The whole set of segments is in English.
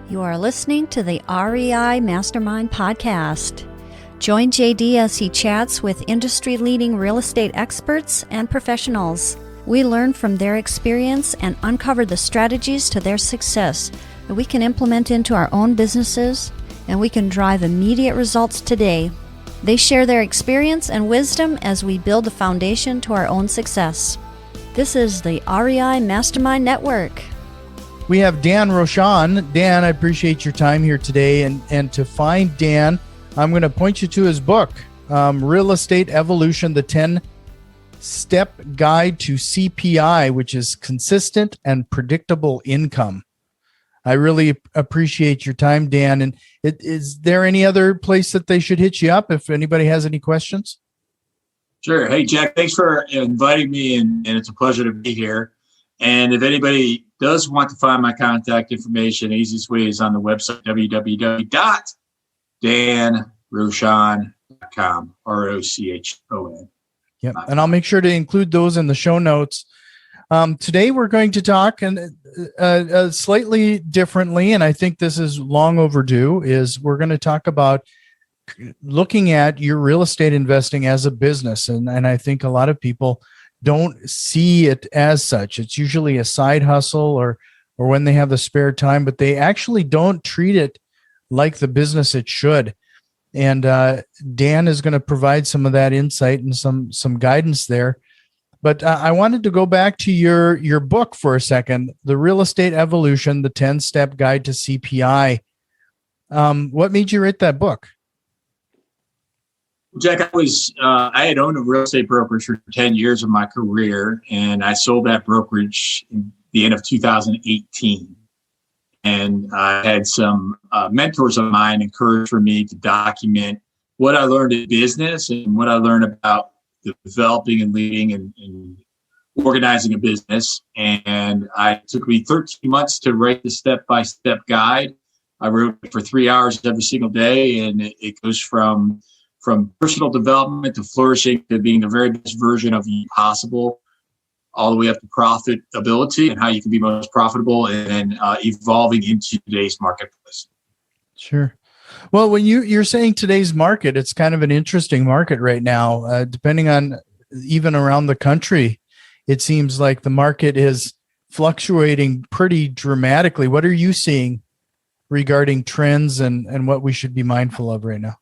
You are listening to the REI Mastermind Podcast. Join JD as he chats with industry-leading real estate experts and professionals. We learn from their experience and uncover the strategies to their success that we can implement into our own businesses, and we can drive immediate results today. They share their experience and wisdom as we build a foundation to our own success. This is the REI Mastermind Network. We have Dan Rochon. Dan, I appreciate your time here today. And to find Dan, I'm going to point you to his book, Real Estate Evolution, the 10-Step Guide to C.P.I., which is Consistent and Predictable Income. I really appreciate your time, Dan. And is there any other place that they should hit you up if anybody has any questions? Sure. Hey, Jack, thanks for inviting me, and it's a pleasure to be here. And if anybody does want to find my contact information, the easiest way is on the website, www.danrochon.com, ROCHON. Yep. And I'll make sure to include those in the show notes. Today, we're going to talk slightly differently, and I think this is long overdue, is we're going to talk about looking at your real estate investing as a business. And I think a lot of people don't see it as such. It's usually a side hustle or when they have the spare time, but they actually don't treat it like the business it should. And Dan is going to provide some of that insight and some guidance there. But I wanted to go back to your book for a second, The Real Estate Evolution, the 10-Step Guide to C.P.I. What made you write that book? Jack, I had owned a real estate brokerage for 10 years of my career, and I sold that brokerage in the end of 2018. And I had some mentors of mine encourage for me to document what I learned in business and what I learned about developing and leading and organizing a business. And it took me 13 months to write the step-by-step guide. I wrote it for 3 hours every single day, and it goes from personal development to flourishing to being the very best version of you possible, all the way up to profitability and how you can be most profitable, and then evolving into today's marketplace. Sure. Well, when you're saying today's market, it's kind of an interesting market right now, depending on even around the country. It seems like the market is fluctuating pretty dramatically. What are you seeing regarding trends and what we should be mindful of right now?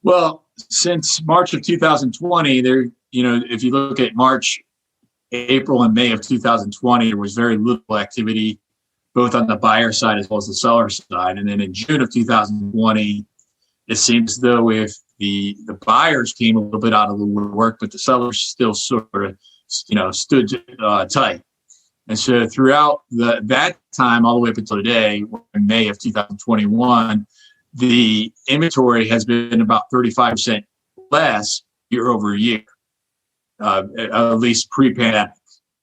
Well, since March of 2020, if you look at March, April, and May of 2020, there was very little activity, both on the buyer side as well as the seller side. And then in June of 2020, it seems as though if the buyers came a little bit out of the woodwork, but the sellers still sort of, stood tight. And so throughout that time, all the way up until today, in May of 2021, the inventory has been about 35% less year over year, at least pre-pandemic.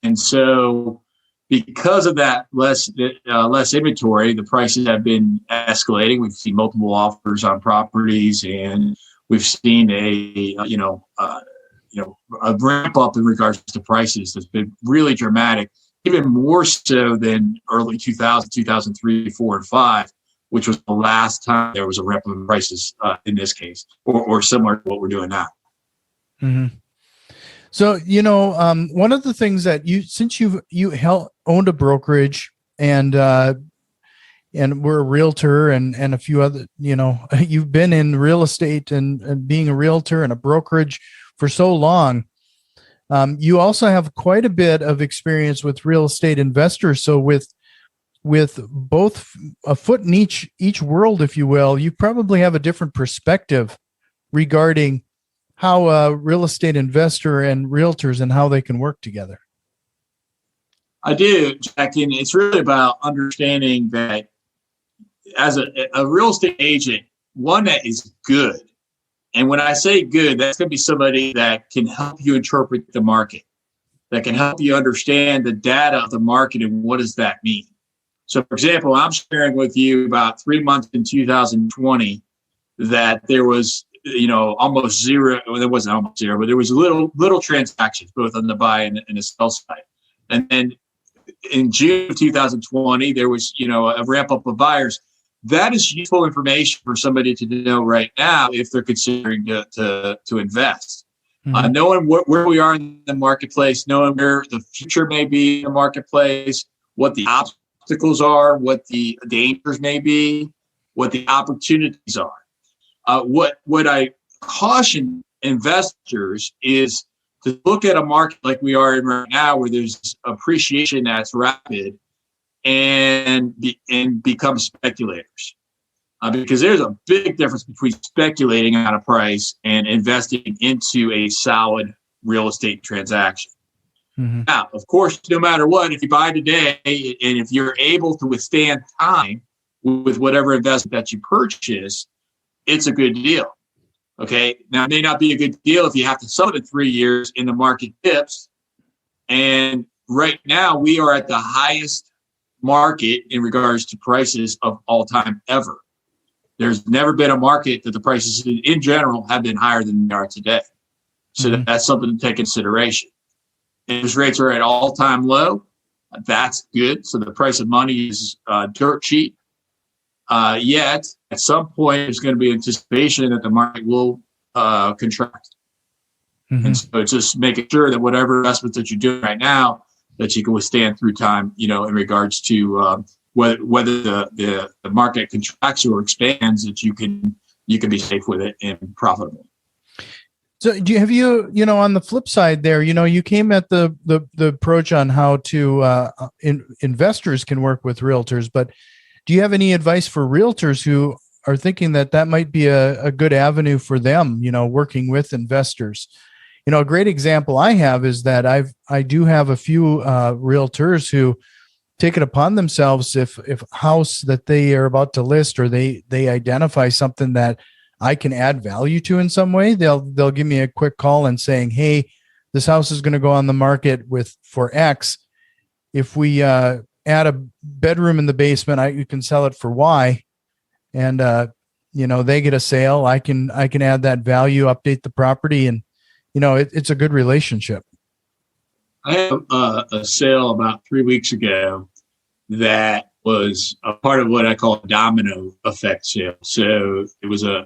And so because of that less inventory, the prices have been escalating. We've seen multiple offers on properties, and we've seen a ramp up in regards to prices that's been really dramatic, even more so than early 2000, 2003, 4, and 5. Which was the last time there was a ramp up in prices in this case, or similar to what we're doing now. Mm-hmm. So, one of the things that since you owned a brokerage and we're a realtor and a few other, you've been in real estate and being a realtor and a brokerage for so long. You also have quite a bit of experience with real estate investors. So with both a foot in each world, if you will, you probably have a different perspective regarding how a real estate investor and realtors and how they can work together. I do, Jack, and it's really about understanding that as a real estate agent, one that is good. And when I say good, that's going to be somebody that can help you interpret the market, that can help you understand the data of the market and what does that mean. So, for example, I'm sharing with you about 3 months in 2020 that there was, almost zero. Well, there wasn't almost zero, but there was little transactions, both on the buy and the sell side. And then in June of 2020, there was, a ramp up of buyers. That is useful information for somebody to know right now if they're considering to invest. Mm-hmm. Knowing where we are in the marketplace, knowing where the future may be in the marketplace, what the obstacles are, what the dangers may be, what the opportunities are. What I caution investors is to look at a market like we are in right now, where there's appreciation that's rapid, and become speculators. Because there's a big difference between speculating on a price and investing into a solid real estate transaction. Mm-hmm. Now, of course, no matter what, if you buy today and if you're able to withstand time with whatever investment that you purchase, it's a good deal. Okay. Now, it may not be a good deal if you have to sell it in 3 years and the market dips. And right now, we are at the highest market in regards to prices of all time ever. There's never been a market that the prices in general have been higher than they are today. So that's something to take consideration. Interest rates are at all-time low. That's good. So the price of money is dirt cheap. Yet, at some point, there's going to be anticipation that the market will contract. Mm-hmm. And so it's just making sure that whatever investments that you're doing right now, that you can withstand through time, in regards to whether the market contracts or expands, that you can be safe with it and profitable. So have you on the flip side there, you came at the approach on how to investors can work with realtors, but do you have any advice for realtors who are thinking that might be a good avenue for them, working with investors? A great example I have is that I do have a few realtors who take it upon themselves, if a house that they are about to list, or they identify something that I can add value to in some way, they'll give me a quick call and saying, hey, this house is going to go on the market for X. If we add a bedroom in the basement, you can sell it for Y, and they get a sale. I can add that value, update the property, and it's a good relationship. I had a sale about 3 weeks ago that was a part of what I call a Domino Effect sale. So it was a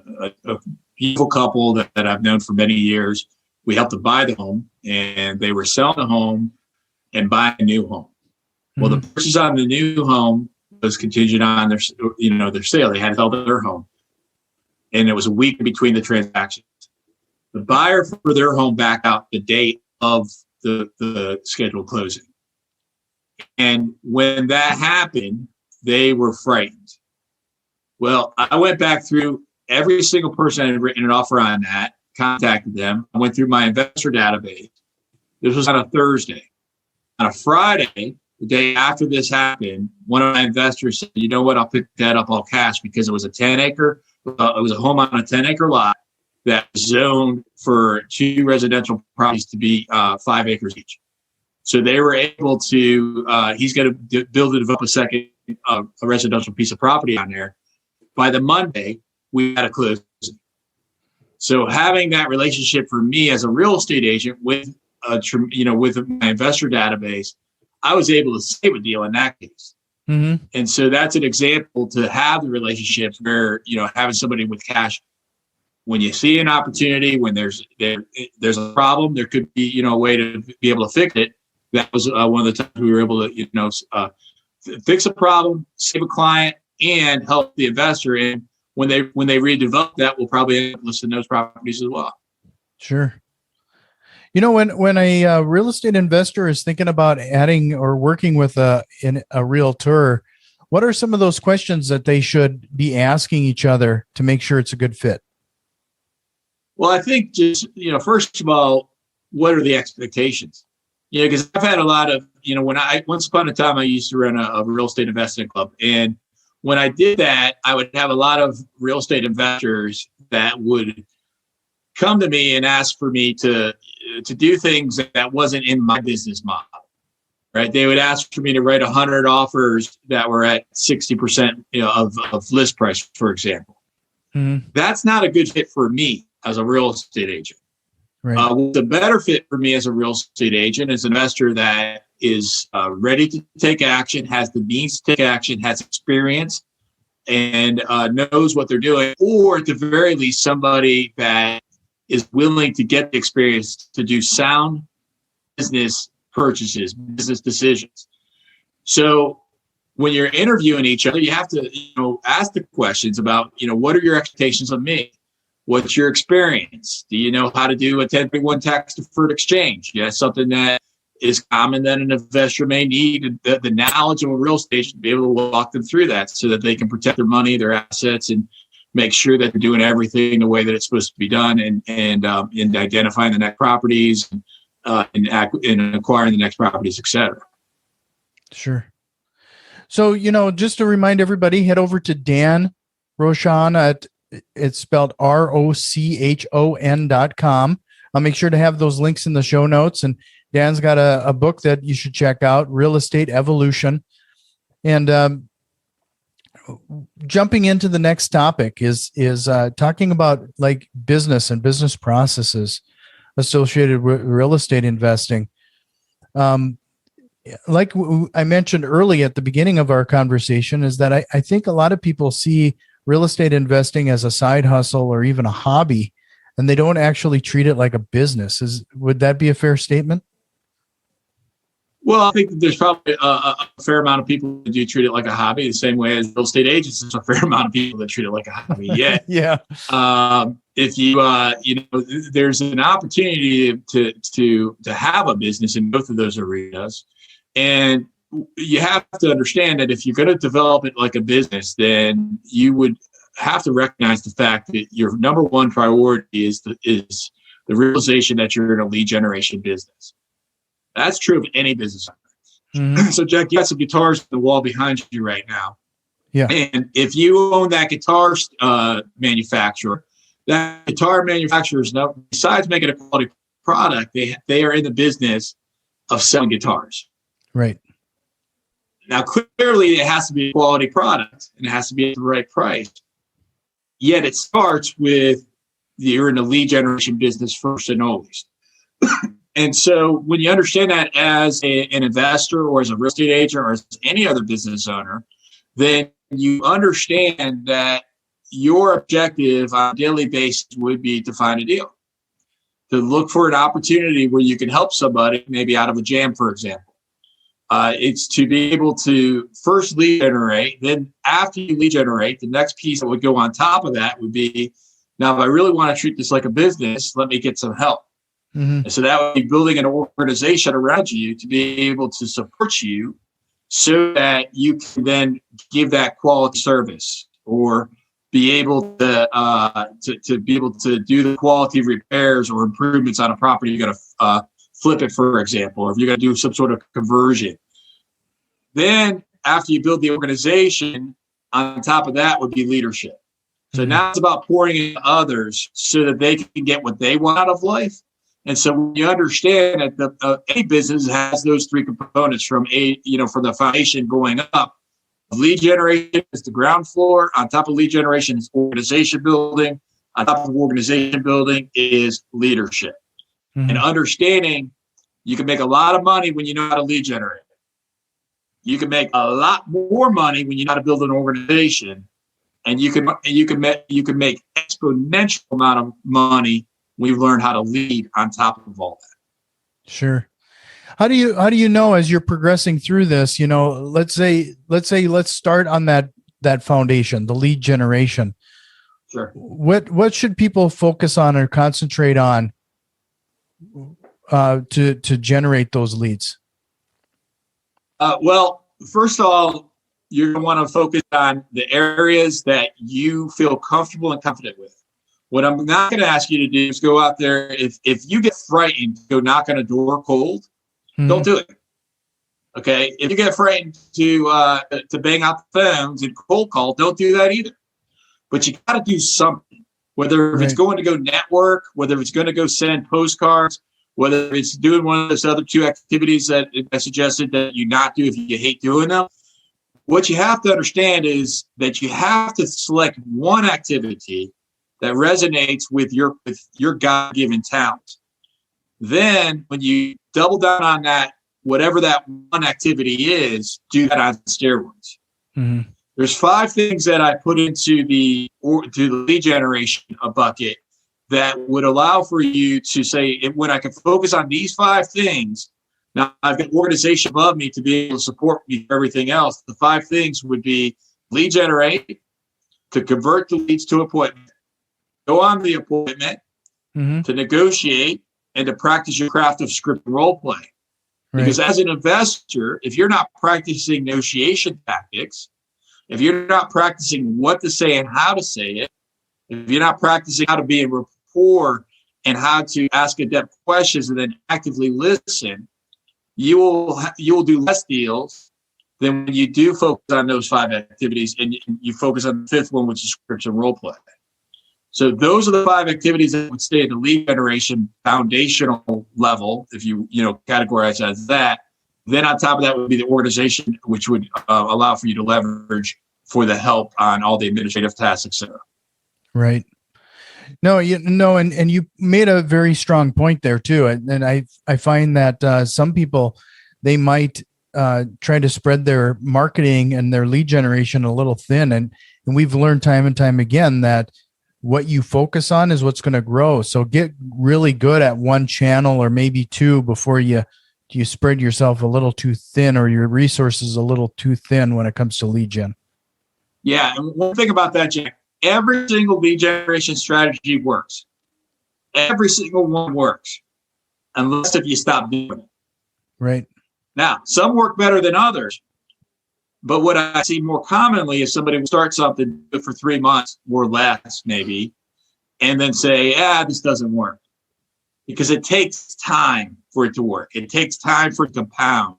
beautiful couple that I've known for many years. We helped them buy the home, and they were selling the home and buying a new home. Mm-hmm. Well, the purchase on the new home was contingent on their sale. They had to sell their home, and it was a week between the transactions. The buyer for their home backed out the date of the scheduled closing. And when that happened, they were frightened. Well, I went back through every single person I had written an offer on that, contacted them. I went through my investor database. This was on a Thursday. On a Friday, the day after this happened, one of my investors said, you know what, I'll pick that up all cash, because it was a 10-acre, it was a home on a 10-acre lot that was zoned for 2 residential properties to be 5 acres each. So they were able to, he's going to build and develop a second a residential piece of property on there. By the Monday, we had a closing. So having that relationship for me as a real estate agent with my investor database, I was able to save a deal in that case. Mm-hmm. And so that's an example to have the relationships where, having somebody with cash, when you see an opportunity, when there's a problem, there could be, a way to be able to fix it. That was one of the times we were able to, fix a problem, save a client, and help the investor. And when they redevelop that, we'll probably end up listing those properties as well. Sure. When a real estate investor is thinking about adding or working with a realtor, what are some of those questions that they should be asking each other to make sure it's a good fit? Well, I think just, first of all, what are the expectations? Because I've had a lot of, once upon a time, I used to run a real estate investing club. And when I did that, I would have a lot of real estate investors that would come to me and ask for me to do things that wasn't in my business model, right? They would ask for me to write 100 offers that were at 60%, of list price, for example. Mm-hmm. That's not a good fit for me as a real estate agent. Right. The better fit for me as a real estate agent is an investor that is ready to take action, has the means to take action, has experience, and knows what they're doing, or at the very least, somebody that is willing to get the experience to do sound business purchases, business decisions. So when you're interviewing each other, you have to, ask the questions about, what are your expectations of me? What's your experience? Do you know how to do a 1031 tax deferred exchange? Yeah, something that is common that an investor may need, the knowledge of a real estate to be able to walk them through that so that they can protect their money, their assets, and make sure that they're doing everything the way that it's supposed to be done, and in identifying the next properties, and acquiring the next properties, et cetera. Sure. So, just to remind everybody, head over to Dan Rochon it's spelled ROCHON.com. I'll make sure to have those links in the show notes. And Dan's got a book that you should check out, Real Estate Evolution. And jumping into the next topic is talking about like business and business processes associated with real estate investing. Like I mentioned early at the beginning of our conversation, is that I think a lot of people see real estate investing as a side hustle or even a hobby, and they don't actually treat it like a business. Would that be a fair statement? Well, I think there's probably a fair amount of people that do treat it like a hobby, the same way as real estate agents. There's a fair amount of people that treat it like a hobby. Yeah. Yeah. If you, there's an opportunity to have a business in both of those arenas. And you have to understand that if you're going to develop it like a business, then you would have to recognize the fact that your number one priority is the realization that you're in a lead generation business. That's true of any business. Mm-hmm. So, Jack, you got some guitars on the wall behind you right now. Yeah. And if you own that guitar manufacturer, that guitar manufacturer is now, besides making a quality product, they are in the business of selling guitars. Right. Now, clearly, it has to be a quality product and it has to be at the right price. Yet it starts with you're in the lead generation business first and always. And so when you understand that as an investor or as a real estate agent or as any other business owner, then you understand that your objective on a daily basis would be to find a deal, to look for an opportunity where you can help somebody, maybe out of a jam, for example. It's to be able to first lead generate. Then after you lead generate, the next piece that would go on top of that would be, now, if I really want to treat this like a business, let me get some help. Mm-hmm. And so that would be building an organization around you to be able to support you so that you can then give that quality service, or be able to be able to do the quality repairs or improvements on a property you're going to flip it, for example, or if you're going to do some sort of conversion. Then after you build the organization, on top of that would be leadership. So now it's about pouring into others so that they can get what they want out of life. And so when you understand that any business has those three components from the foundation going up, lead generation is the ground floor. On top of lead generation is organization building. On top of organization building is leadership. Mm-hmm. And understanding you can make a lot of money when you know how to lead generate. You can make a lot more money when you know how to build an organization. And you can make exponential amount of money when you learn how to lead on top of all that. Sure. How do you know as you're progressing through this? Let's start on that foundation, the lead generation. Sure. What should people focus on or concentrate on to generate those leads? Well, first of all, you're going to want to focus on the areas that you feel comfortable and confident with. What I'm not going to ask you to do is go out there. If you get frightened to go knock on a door cold, mm-hmm. Don't do it. Okay. If you get frightened to bang out the phones and cold call, don't do that either. But you got to do something, whether it's going to go network, whether it's going to go send postcards, whether it's doing one of those other two activities that I suggested that you not do if you hate doing them. What you have to understand is that you have to select one activity that resonates with your God-given talent. Then when you double down on that whatever that one activity is, do that on steroids. Mm-hmm. There's 5 things that I put into the lead generation bucket that would allow for you to say, when I can focus on these 5 things, now I've got organization above me to be able to support me for everything else. The 5 things would be lead generate, to convert the leads to appointment, go on the appointment, Mm-hmm. to negotiate, and to practice your craft of script and role play. Right. Because as an investor, if you're not practicing negotiation tactics, if you're not practicing what to say and how to say it, if you're not practicing how to be in rapport and how to ask adept questions and then actively listen, you will do less deals than when you do focus on those 5 activities and you focus on the 5th one, which is scripts and role play. So those are the 5 activities that would stay at the lead generation foundational level, if you categorize as that. Then on top of that would be the organization, which would allow for you to leverage for the help on all the administrative tasks, et cetera. Right. No, and you made a very strong point there too. And I find that some people, they might try to spread their marketing and their lead generation a little thin. And we've learned time and time again that what you focus on is what's going to grow. So get really good at one channel or maybe 2 before you spread yourself a little too thin or your resources a little too thin when it comes to lead gen. Yeah. And one thing about that, Jack, every single lead generation strategy works. Every single one works, unless if you stop doing it. Right. Now, some work better than others. But what I see more commonly is somebody will start something for 3 months or less, maybe, and then say, this doesn't work. Because it takes time for it to work. It takes time for it to compound.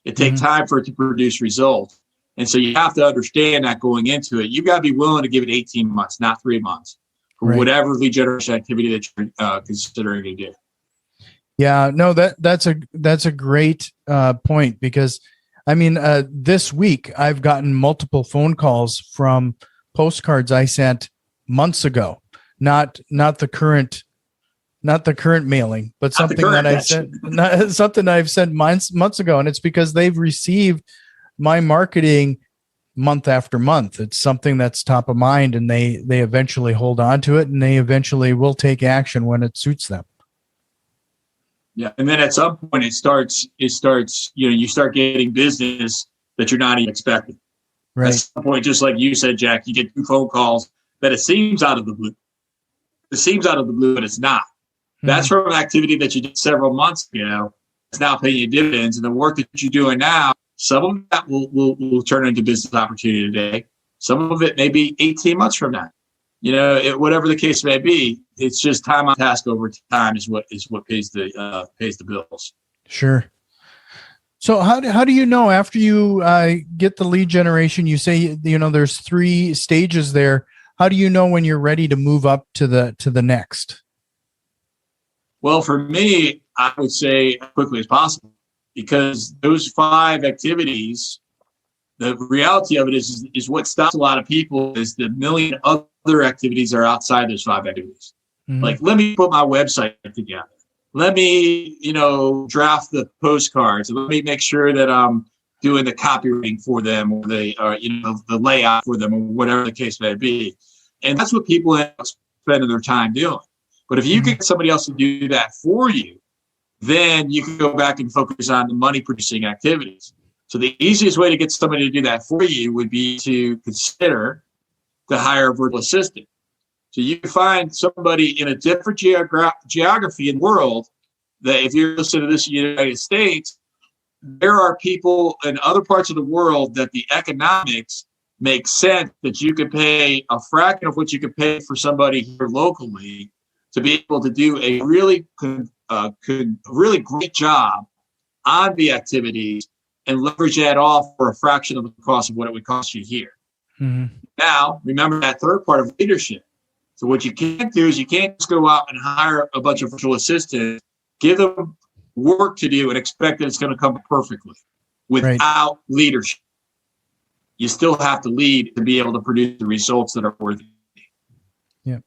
It takes time for it to produce results. And so you have to understand that going into it. You've got to be willing to give it 18 months, not 3 months, for whatever lead generation activity that you're considering to do. Yeah, no, that's a great point, because I mean, this week I've gotten multiple phone calls from postcards I sent months ago, not the current mailing, but something that I sent, something I've sent months ago, and it's because they've received my marketing month after month. It's something that's top of mind, and they eventually hold on to it, and they eventually will take action when it suits them. Yeah. And then at some point it starts, you start getting business that you're not even expecting. Right. At some point, just like you said, Jack, you get 2 phone calls that it seems out of the blue. It seems out of the blue, but it's not. That's from an activity that you did several months ago. It's now paying you dividends. And the work that you're doing now, some of that will turn into business opportunity today. Some of it may be 18 months from now. Whatever the case may be, it's just time on task over time is what pays the bills. Sure. So how do you know after you get the lead generation? You say there's 3 stages there. How do you know when you're ready to move up to the next? Well, for me, I would say as quickly as possible, because those 5 activities, the reality of it is what stops a lot of people is the million other activities are outside those 5 activities. Mm-hmm. Like, let me put my website together. Let me, draft the postcards. Let me make sure that I'm doing the copywriting for them, or the layout for them, or whatever the case may be. And that's what people end up spending their time doing. But if you get somebody else to do that for you, then you can go back and focus on the money producing activities. So the easiest way to get somebody to do that for you would be to consider to hire a virtual assistant. So you can find somebody in a different geography in the world that, if you're listening to this in the United States, there are people in other parts of the world that the economics make sense, that you could pay a fraction of what you could pay for somebody here locally to be able to do a really great job on the activities and leverage that off for a fraction of the cost of what it would cost you here. Mm-hmm. Now, remember that third part of leadership. So what you can't do is you can't just go out and hire a bunch of virtual assistants, give them work to do, and expect that it's going to come perfectly without leadership. You still have to lead to be able to produce the results that are worthy. Yeah.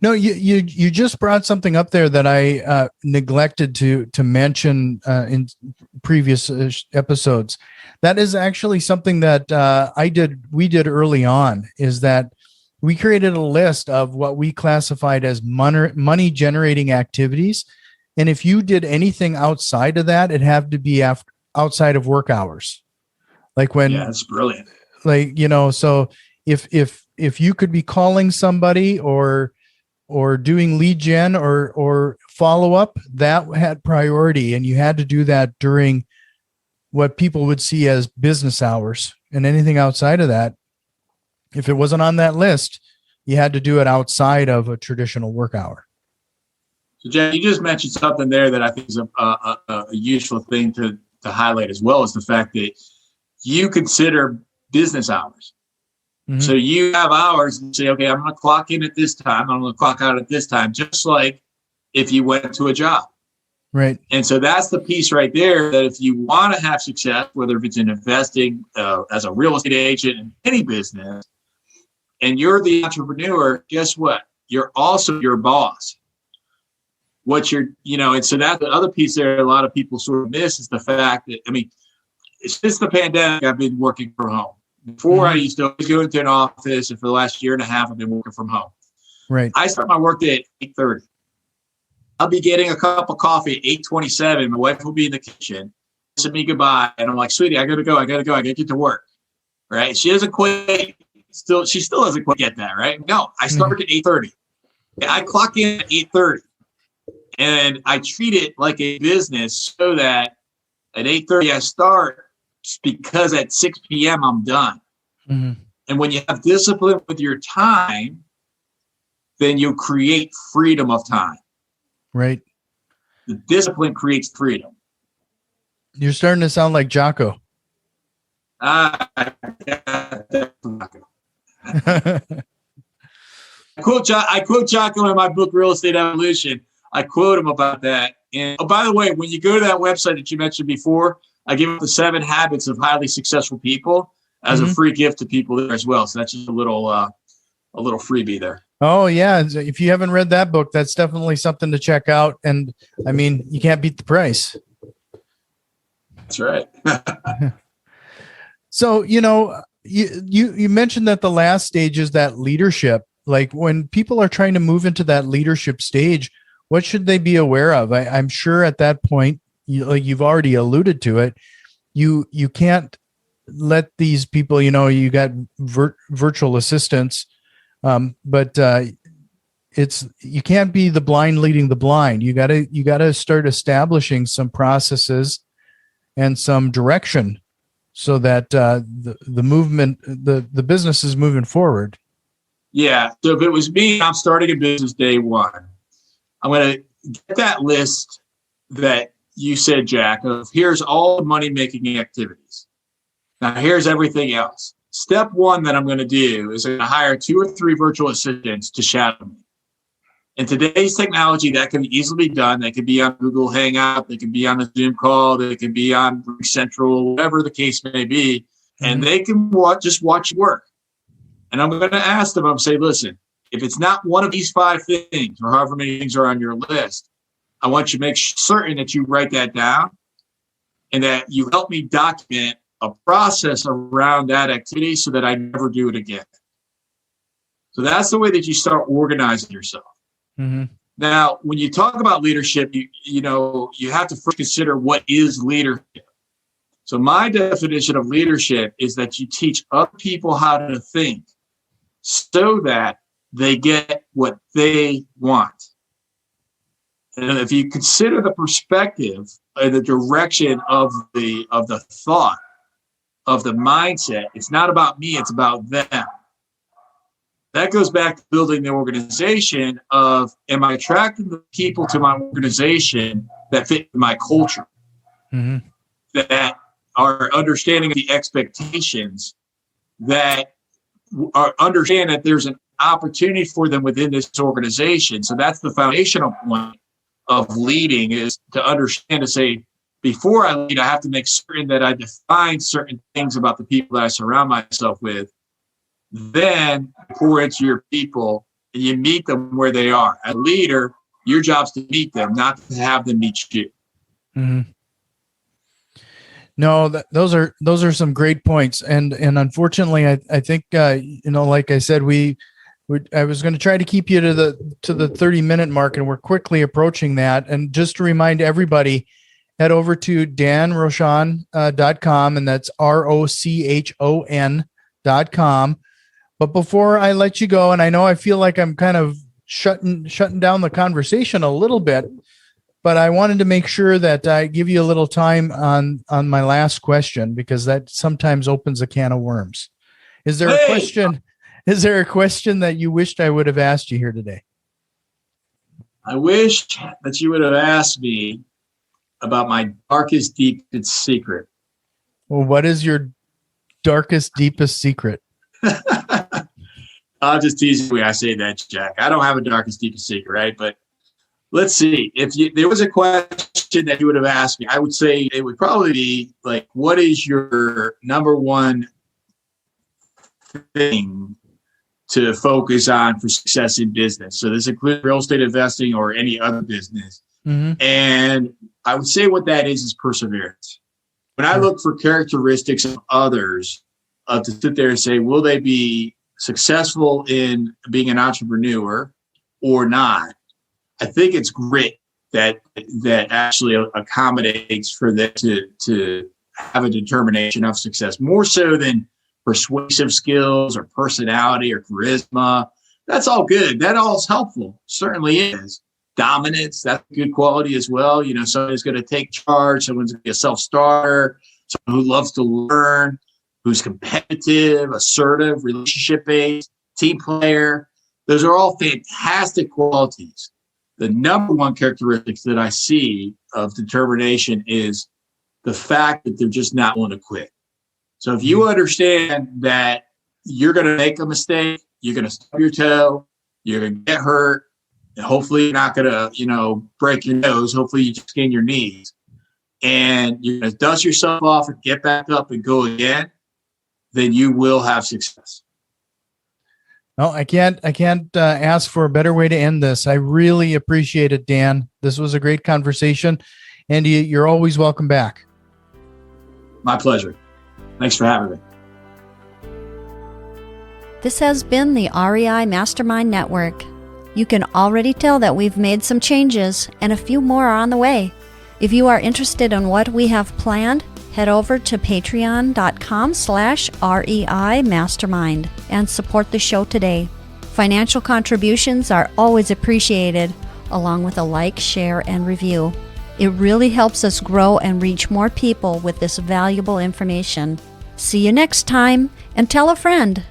No, you just brought something up there that I neglected to mention in previous episodes. That is actually something that we did early on, is that we created a list of what we classified as money generating activities. And if you did anything outside of that, it had to be outside of work hours. Like when, yeah, that's brilliant. Like, so if you could be calling somebody or doing lead gen or follow up, that had priority, and you had to do that during what people would see as business hours. And anything outside of that, if it wasn't on that list, you had to do it outside of a traditional work hour. So, Jack, you just mentioned something there that I think is a useful thing to highlight, as well as the fact that you consider business hours. Mm-hmm. So you have hours and say, okay, I'm going to clock in at this time. I'm going to clock out at this time, just like if you went to a job. Right. And so that's the piece right there, that if you want to have success, whether if it's in investing, as a real estate agent, in any business, and you're the entrepreneur, guess what? You're also your boss. And so that's the other piece there a lot of people sort of miss, is the fact that, since the pandemic, I've been working from home. Before, I used to always go into an office, and for the last year and a half, I've been working from home. Right. I start my workday at 8:30. I'll be getting a cup of coffee at 8:27. My wife will be in the kitchen, kissing me goodbye, and I'm like, sweetie, I gotta go. I gotta get to work. Right? She still doesn't quite get that, right? No, I start at 8:30. I clock in at 8:30, and I treat it like a business, so that at 8:30 I start, because at 6 p.m. I'm done. Mm-hmm. And when you have discipline with your time, then you create freedom of time. Right. The discipline creates freedom. You're starting to sound like Jocko. I quote Jocko in my book, Real Estate Evolution. I quote him about that. And by the way, when you go to that website that you mentioned before, I give up the 7 habits of highly successful people as a free gift to people there as well. So that's just a little freebie there. Oh yeah. If you haven't read that book, that's definitely something to check out. And you can't beat the price. That's right. So, you mentioned that the last stage is that leadership. Like, when people are trying to move into that leadership stage, what should they be aware of? I'm sure at that point, you've already alluded to it, you can't let these people, you got virtual assistants, but you can't be the blind leading the blind. You gotta start establishing some processes and some direction, so that the movement, the business is moving forward. Yeah. So if it was me, I'm starting a business day one. I'm going to get that list that you said, Jack, of here's all the money-making activities. Now, here's everything else. Step one that I'm going to do is I'm going to hire 2 or 3 virtual assistants to shadow me. In today's technology, that can easily be done. They can be on Google Hangout. They can be on a Zoom call. They can be on Central, whatever the case may be. And they can just watch you work. And I'm going to ask them, I'm say, listen, if it's not one of these 5 things, or however many things are on your list, I want you to make certain that you write that down and that you help me document a process around that activity so that I never do it again. So that's the way that you start organizing yourself. Mm-hmm. Now, when you talk about leadership, you have to first consider what is leadership. So my definition of leadership is that you teach other people how to think so that they get what they want. And if you consider the perspective and the direction of the thought, of the mindset, it's not about me, it's about them. That goes back to building the organization of, am I attracting the people to my organization that fit my culture, that are understanding the expectations, that are understand that there's an opportunity for them within this organization. So that's the foundational point of leading, is to understand, to say, before I lead, I have to make certain that I define certain things about the people that I surround myself with. Then pour into your people and you meet them where they are. As a leader, your job's to meet them, not to have them meet you. Mm-hmm. No, those are some great points, and unfortunately, I think like I said, I was going to try to keep you to the 30-minute mark, and we're quickly approaching that. And just to remind everybody, head over to danrochon.com, and that's ROCHON.com. But before I let you go, and I know I feel like I'm kind of shutting down the conversation a little bit, but I wanted to make sure that I give you a little time on my last question, because that sometimes opens a can of worms. Is there a question? Is there a question that you wished I would have asked you here today? I wish that you would have asked me about my darkest, deepest secret. Well, what is your darkest, deepest secret? I'll just tease you when I say that, Jack. I don't have a darkest, deepest secret, right? But let's see. If there was a question that you would have asked me, I would say it would probably be like, what is your number one thing to focus on for success in business? So this includes real estate investing or any other business. Mm-hmm. And I would say what that is perseverance. When I look for characteristics of others, to sit there and say, will they be successful in being an entrepreneur or not? I think it's grit that actually accommodates for them to have a determination of success, more so than persuasive skills or personality or charisma. That's all good. That all is helpful. Certainly is. Dominance, that's a good quality as well. Someone's going to take charge. Someone's going to be a self-starter, someone who loves to learn, who's competitive, assertive, relationship-based, team player. Those are all fantastic qualities. The number one characteristics that I see of determination is the fact that they're just not willing to quit. So if you understand that you're going to make a mistake, you're going to stub your toe, you're going to get hurt, and hopefully you're not going to, break your nose. Hopefully you just gain your knees, and you're going to dust yourself off and get back up and go again, then you will have success. No, I can't ask for a better way to end this. I really appreciate it, Dan. This was a great conversation, and you're always welcome back. My pleasure. Thanks for having me. This has been the REI Mastermind Network. You can already tell that we've made some changes, and a few more are on the way. If you are interested in what we have planned, head over to patreon.com/REI Mastermind and support the show today. Financial contributions are always appreciated, along with a like, share, and review. It really helps us grow and reach more people with this valuable information. See you next time, and tell a friend.